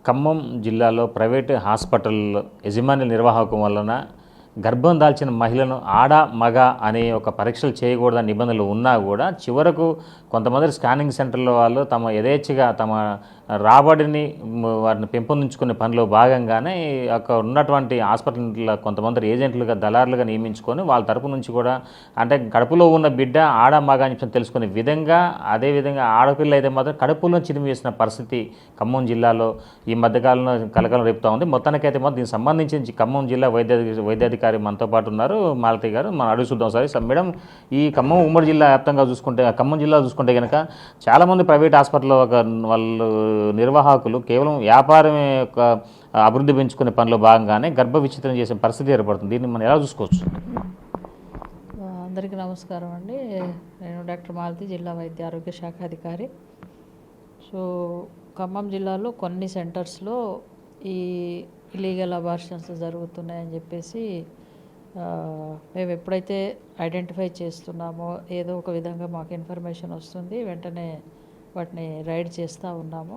ఖమ్మం జిల్లాలో private hospital యజమాని నిర్వాహకం వలన గర్భం దాల్చిన మహిళను ఆడ మగ అనే ఒక పరీక్షలు చేయకూడదని నిబంధనలు ఉన్నా కూడా చివరకు కొంతమంది స్కానింగ్ సెంటర్ల వాళ్ళు తమ యథేచ్ఛగా తమ రాబడిని వారిని పెంపొందించుకునే పనిలో భాగంగానే అక్కడ ఉన్నటువంటి హాస్పిటల్ కొంతమంది ఏజెంట్లుగా దళారులుగా నియమించుకొని వాళ్ళ తరపు నుంచి కూడా అంటే కడుపులో ఉన్న బిడ్డ ఆడ మగ అని తెలుసుకునే విధంగా అదేవిధంగా ఆడపిల్ల అయితే మాత్రం కడుపులో చిరిమివేసిన పరిస్థితి ఖమ్మం జిల్లాలో ఈ మధ్యకాలంలో కలకలం రేపుతూ ఉంది. మొత్తానికైతే మాత్రం దీనికి సంబంధించి ఖమ్మం జిల్లా వైద్యాధికారి మనతో పాటు ఉన్నారు, మాలతి గారు. మనం అడుగు చూద్దాం సార్. మేడం, ఈ ఖమ్మం ఉమ్మడి జిల్లా వ్యాప్తంగా చూసుకుంటే ఖమ్మం జిల్లా చూసుకుంటే కనుక చాలామంది ప్రైవేట్ హాస్పిటల్లో వాళ్ళు నిర్వాహకులు కేవలం వ్యాపారం యొక్క అభివృద్ధి పెంచుకునే పనిలో భాగంగానే గర్భ విచ్ఛిన్నం చేసే పరిస్థితి ఏర్పడుతుంది. దీన్ని మనం ఎలా చూసుకోవచ్చు? అందరికీ నమస్కారం అండి. నేను డాక్టర్ మాలతి, జిల్లా వైద్య ఆరోగ్య శాఖ అధికారి. సో ఖమ్మం జిల్లాలో కొన్ని సెంటర్స్లో ఈ ఇల్లీగల్ అబార్షన్స్ జరుగుతున్నాయని చెప్పేసి మేము ఎప్పుడైతే ఐడెంటిఫై చేస్తున్నామో ఏదో ఒక విధంగా మాకు ఇన్ఫర్మేషన్ వస్తుంది, వెంటనే వాటిని రైడ్ చేస్తూ ఉన్నాము.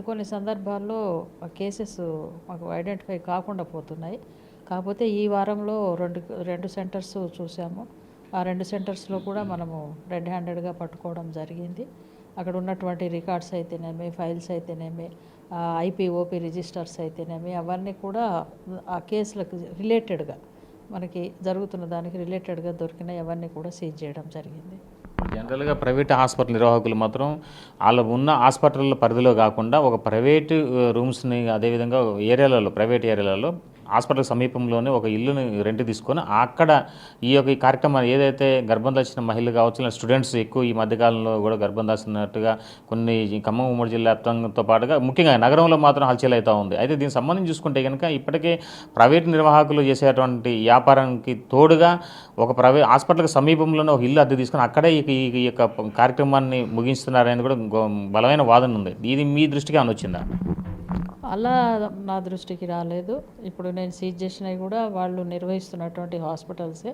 కొన్ని సందర్భాల్లో ఆ కేసెస్ మాకు ఐడెంటిఫై కాకుండా పోతున్నాయి. కాకపోతే ఈ వారంలో రెండు సెంటర్స్ చూసాము. ఆ రెండు సెంటర్స్లో కూడా మనము రెడ్ హ్యాండెడ్గా పట్టుకోవడం జరిగింది. అక్కడ ఉన్నటువంటి రికార్డ్స్ అయితేనేమి, ఫైల్స్ అయితేనేమి, ఐపీఓపీ రిజిస్టర్స్ అయితేనేమి, అవన్నీ కూడా ఆ కేసులకు రిలేటెడ్గా మనకి జరుగుతున్న దానికి రిలేటెడ్గా దొరికినాయి. అవన్నీ కూడా సీజ్ చేయడం జరిగింది. జనరల్గా ప్రైవేట్ హాస్పిటల్ నిర్వాహకులు మాత్రం వాళ్ళు ఉన్న హాస్పిటల్ పరిధిలో కాకుండా ఒక ప్రైవేటు రూమ్స్ని అదేవిధంగా ఏరియాలలో ప్రైవేట్ ఏరియాలలో హాస్పిటల్ సమీపంలోనే ఒక ఇల్లుని రెంట్ తీసుకొని అక్కడ ఈ కార్యక్రమాన్ని ఏదైతే గర్భం దాల్చిన మహిళలు కావచ్చు, స్టూడెంట్స్ ఎక్కువ ఈ మధ్యకాలంలో కూడా గర్భం దాల్చినట్టుగా కొన్ని ఖమ్మం ఉమ్మడి జిల్లా వ్యాప్తంతో పాటుగా ముఖ్యంగా నగరంలో మాత్రం హల్చల్ అవుతూ ఉంది. అయితే దీనికి సంబంధించి చూసుకుంటే కనుక ఇప్పటికే ప్రైవేట్ నిర్వాహకులు చేసేటువంటి వ్యాపారానికి తోడుగా ఒక ప్రైవేట్ హాస్పిటల్కి సమీపంలోనే ఒక ఇల్లు అద్దె తీసుకొని అక్కడే ఈ యొక్క కార్యక్రమాన్ని ముగిస్తున్నారనేది కూడా బలమైన వాదన ఉంది. ఇది మీ దృష్టికి వచ్చిందా? అలా నా దృష్టికి రాలేదు. ఇప్పుడు నేను సీజ్ చేసినవి కూడా వాళ్ళు నిర్వహిస్తున్నటువంటి హాస్పిటల్సే.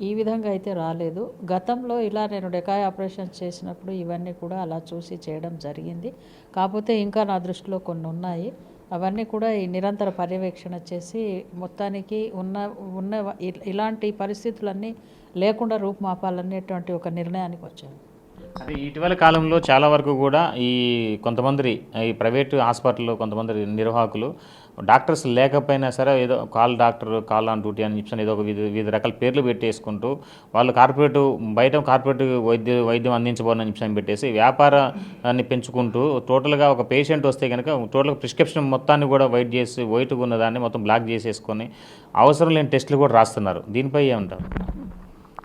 ఈ విధంగా అయితే రాలేదు. గతంలో ఇలా నేను డెకాయ్ ఆపరేషన్స్ చేసినప్పుడు ఇవన్నీ కూడా అలా చూసి చేయడం జరిగింది. కాకపోతే ఇంకా నా దృష్టిలో కొన్ని ఉన్నాయి. అవన్నీ కూడా ఈ నిరంతర పర్యవేక్షణ చేసి మొత్తానికి ఉన్న ఇలాంటి పరిస్థితులన్నీ లేకుండా రూపుమాపాలనేటువంటి ఒక నిర్ణయానికి వచ్చాను. అంటే ఇటీవల కాలంలో చాలా వరకు కూడా ఈ కొంతమంది ఈ ప్రైవేటు హాస్పిటల్లో కొంతమంది నిర్వాహకులు డాక్టర్స్ లేకపోయినా సరే ఏదో కాల్ ఆన్ డ్యూటీ అని చెప్పి ఏదో ఒక వివిధ రకాల పేర్లు పెట్టేసుకుంటూ వాళ్ళు కార్పొరేట్ వైద్యం అందించబోనని చెప్పి పెట్టేసి వ్యాపారాన్ని పెంచుకుంటూ టోటల్గా ఒక పేషెంట్ వస్తే కనుక టోటల్గా ప్రిస్క్రిప్షన్ మొత్తాన్ని కూడా వైట్గా ఉన్నదాన్ని మొత్తం బ్లాక్ చేసేసుకొని అవసరం లేని టెస్టులు కూడా రాస్తున్నారు. దీనిపై ఏమంటారు?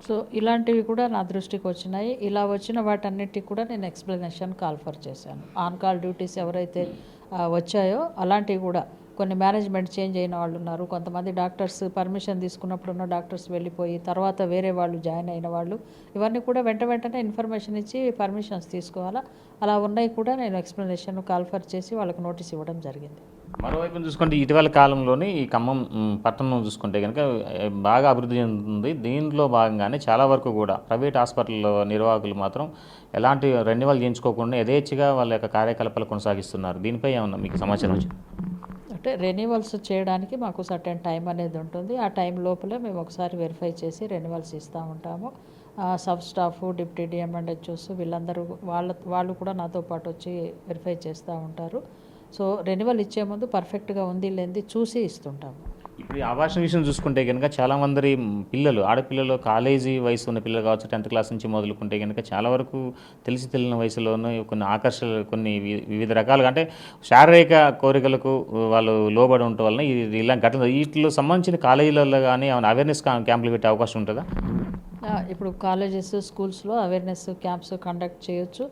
సో ఇలాంటివి కూడా నా దృష్టికి వచ్చినాయి. ఇలా వచ్చిన వాటన్నిటికి కూడా నేను ఎక్స్ప్లెనేషన్ కాల్ఫర్ చేశాను. ఆన్ కాల్ డ్యూటీస్ ఎవరైతే వచ్చాయో అలాంటివి కూడా కొన్ని మేనేజ్మెంట్ చేంజ్ అయిన వాళ్ళు ఉన్నారు. కొంతమంది డాక్టర్స్ పర్మిషన్ తీసుకున్నప్పుడు ఉన్న డాక్టర్స్ వెళ్ళిపోయి తర్వాత వేరే వాళ్ళు జాయిన్ అయిన వాళ్ళు, ఇవన్నీ కూడా వెంటనే ఇన్ఫర్మేషన్ ఇచ్చి పర్మిషన్స్ తీసుకోవాలా. అలా ఉన్నాయి కూడా నేను ఎక్స్ప్లెనేషన్ కాల్ఫర్ చేసి వాళ్ళకి నోటీస్ ఇవ్వడం జరిగింది. మరోవైపు చూసుకుంటే ఇటీవల కాలంలోని ఈ ఖమ్మం పట్టణం చూసుకుంటే కనుక బాగా అభివృద్ధి చెందుతుంది. దీంట్లో భాగంగానే చాలా వరకు కూడా ప్రైవేట్ హాస్పిటల్ నిర్వాహకులు మాత్రం ఎలాంటి రెన్యువల్ చేయించుకోకుండా యథేచ్ఛగా వాళ్ళ యొక్క కార్యకలాపాలు కొనసాగిస్తున్నారు. దీనిపై ఏమన్నా మీకు సమాచారం వచ్చింది? అంటే రెన్యువల్స్ చేయడానికి మాకు సర్టెన్ టైం అనేది ఉంటుంది. ఆ టైం లోపలే మేము ఒకసారి వెరిఫై చేసి రెన్యువల్స్ ఇస్తూ ఉంటాము. సబ్ స్టాఫ్, డిప్యూటీ డిఎంఎండ్హెచ్ఓస్ వీళ్ళందరూ వాళ్ళు కూడా నాతో పాటు వచ్చి వెరిఫై చేస్తూ ఉంటారు. సో రెన్యువల్ ఇచ్చే ముందు పర్ఫెక్ట్గా ఉంది లేనిది చూసి ఇస్తుంటాము. ఇప్పుడు ఈ అబార్షన్ విషయం చూసుకుంటే కనుక చాలామంది ఆడపిల్లలు కాలేజీ వయసు ఉన్న పిల్లలు కావచ్చు, 10th క్లాస్ నుంచి మొదలుకుంటే కనుక చాలా వరకు తెలియని వయసులోనూ కొన్ని వివిధ రకాలుగా అంటే శారీరక కోరికలకు వాళ్ళు లోబడి ఉండటం వలన ఇలా ఘటన వీటిలో సంబంధించిన కాలేజీలలో కానీ ఏమైనా అవేర్నెస్ క్యాంపులు పెట్టే అవకాశం ఉంటుందా? ఇప్పుడు కాలేజెస్, స్కూల్స్లో అవేర్నెస్ క్యాంప్స్ కండక్ట్ చేయొచ్చు.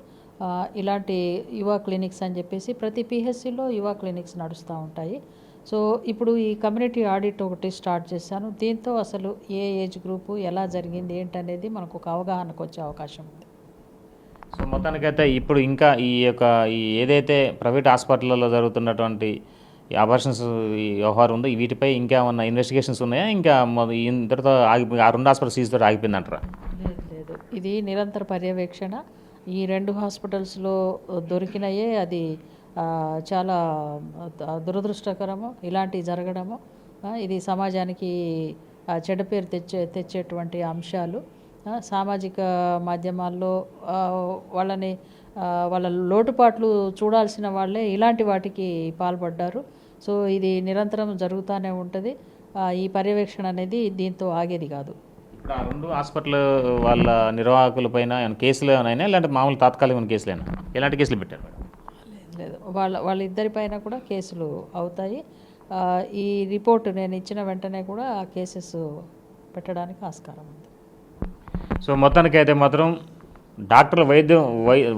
ఇలాంటి యువ క్లినిక్స్ అని చెప్పేసి ప్రతి పిహెచ్సిలో యువ క్లినిక్స్ నడుస్తూ ఉంటాయి. సో ఇప్పుడు ఈ కమ్యూనిటీ ఆడిట్ ఒకటి స్టార్ట్ చేశాను. దీంతో అసలు ఏ ఏజ్ గ్రూపు ఎలా జరిగింది ఏంటనేది మనకు ఒక అవగాహనకు వచ్చే అవకాశం ఉంది. సో మొత్తానికైతే ఇప్పుడు ఇంకా ఈ ఏదైతే ప్రైవేట్ హాస్పిటల్లో జరుగుతున్నటువంటి ఈ అబార్షన్స్ ఈ వ్యవహారం ఉందో వీటిపై ఇంకా ఏమన్నా ఇన్వెస్టిగేషన్స్ ఉన్నాయా? ఇంకా ఇంతటితో ఆ రెండు హాస్పిటల్ సీజ్ తోటి ఆగిపోయిందంటారా? లేదు, ఇది నిరంతర పర్యవేక్షణ. ఈ రెండు హాస్పిటల్స్లో దొరికినయే అది చాలా దురదృష్టకరము ఇలాంటివి జరగడము. ఇది సమాజానికి చెడ్డ పేరు తెచ్చేటువంటి అంశాలు. సామాజిక మాధ్యమాల్లో వాళ్ళ లోటుపాట్లు చూడాల్సిన వాళ్ళే ఇలాంటి వాటికి పాల్పడ్డారు. సో ఇది నిరంతరం జరుగుతూనే ఉంటుంది. ఈ పర్యవేక్షణ అనేది దీంతో ఆగేది కాదు. ఇప్పుడు ఆ 2 హాస్పిటల్ వాళ్ళ నిర్వాహకుల పైన ఏమైనా కేసులు ఏమైనా లేదంటే మామూలు తాత్కాలికమైన కేసులేనా? ఎలాంటి కేసులు పెట్టారు మేడం? లేదు, వాళ్ళిద్దరిపైన కూడా కేసులు అవుతాయి. ఈ రిపోర్ట్ నేను ఇచ్చిన వెంటనే కూడా ఆ కేసెస్ పెట్టడానికి ఆస్కారం ఉంది. సో మొత్తానికైతే మాత్రం డాక్టర్లు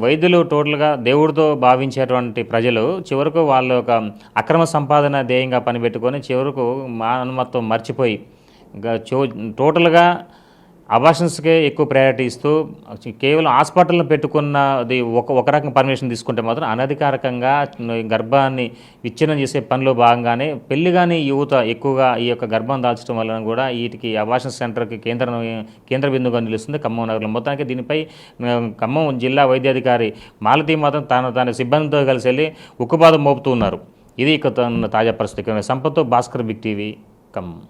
వైద్యులు టోటల్గా దేవుడితో భావించేటువంటి ప్రజలు చివరకు వాళ్ళ ఒక అక్రమ సంపాదన ధ్యేయంగా పనిపెట్టుకొని చివరకు మానవత్వం మర్చిపోయి టోటల్గా అబార్షన్స్కే ఎక్కువ ప్రయారిటీ ఇస్తూ కేవలం హాస్పిటల్ని పెట్టుకున్నది ఒక రకం పర్మిషన్ తీసుకుంటే మాత్రం అనధికారికంగా గర్భాన్ని విచ్ఛిన్నం చేసే పనిలో భాగంగానే పెళ్లి కానీ యువత ఎక్కువగా ఈ యొక్క గర్భం దాల్చడం వలన కూడా వీటికి అబార్షన్ సెంటర్కి కేంద్ర బిందువుగా నిలుస్తుంది ఖమ్మం నగరంలో. మొత్తానికి దీనిపై ఖమ్మం జిల్లా వైద్యాధికారి మాలతి మాత్రం తన సిబ్బందితో కలిసి వెళ్ళి ఉక్కుపాదం మోపుతూ ఉన్నారు. ఇది ఇక తాజా పరిస్థితి. సంపత్తో భాస్కర్, బిగ్ టీవీ, ఖమ్మం.